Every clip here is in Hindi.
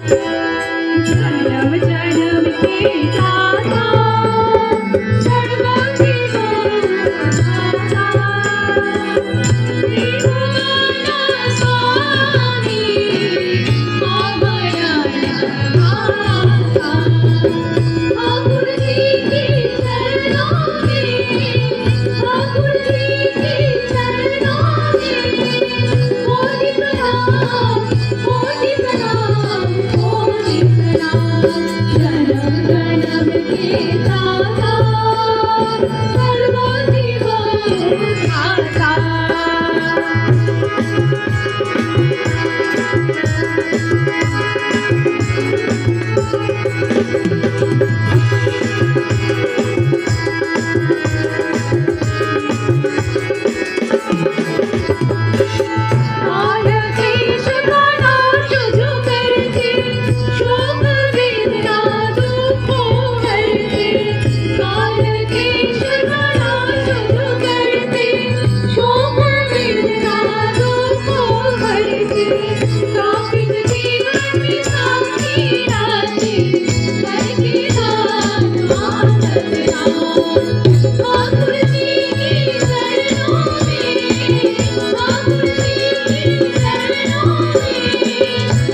जन्म जन्म के दाता सर्वोपरि दाता त्रिभुवन स्वामी अभय दाता ठाकुर जी की चरणों में ठाकुर जी की चरणों में कोटि प्रणाम कोटि प्रणाम कोटि प्रणाम जन्म जन्म के दाता सर्वोपरि दाता काल देश का नाश जो करते शोक वेदना दुख हरते काल देश का नाश जो करते शोक वेदना दुख हरते स्थापित जीवन में साक्षी राजी करके दान मानव नाम ठाकुर जी की चरणों में ठाकुर जी की चरणों में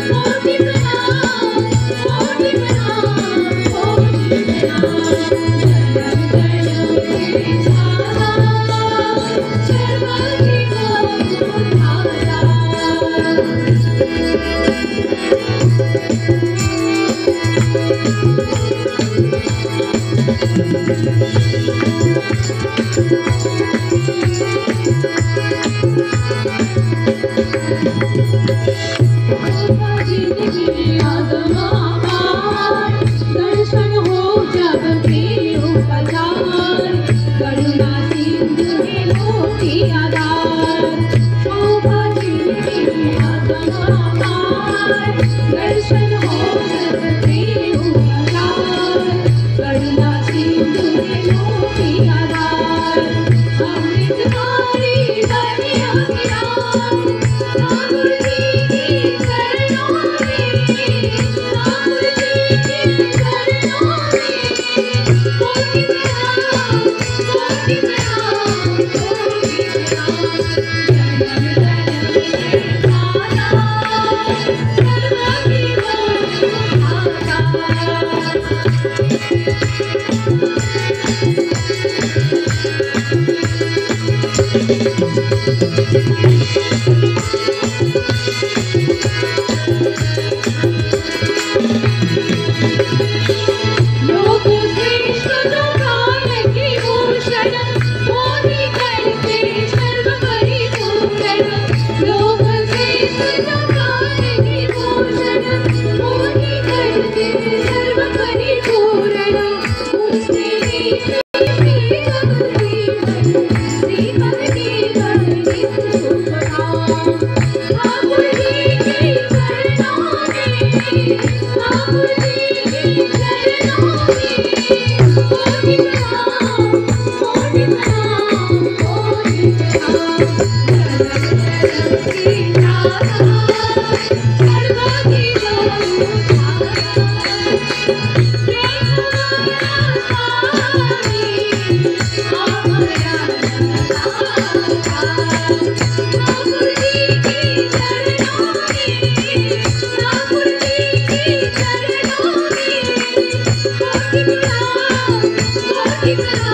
कोटि प्रणाम कोटि प्रणाम कोटि प्रणाम जन्म जन्म के दाता सर्वोपरि दाता जिंदगी आत्मा पार दर्शन हो जब के उपकार करुणा सिंधु है मोती आधार शोभा जिंदगी आत्मा पार दर्शन हो जब के उपकार करुणा सिंधु है मोती आधार अमृतधारी बने अभिराम ठाकुर जी की चरणों में ठाकुर जी की चरणों में कोटि प्रणाम कोटि प्रणाम कोटि प्रणाम जन्म जन्म के दाता सर्वोपरि लोक श्रेष्ठ जो प्राण की भूषण मोहि करते सर्व परिपूर्ण लोक श्रेष्ठ जो प्राण की भूषण मोहि करते सर्व परिपूर्ण उसने श्री भक्ति नित्य सुख धाम ठाकुर जी की चरणों में ठाकुर जी की चरणों में कोटि प्रणाम कोटि प्रणाम कोटि प्रणाम जन्म जन्म के दाता सर्वोपरि दाता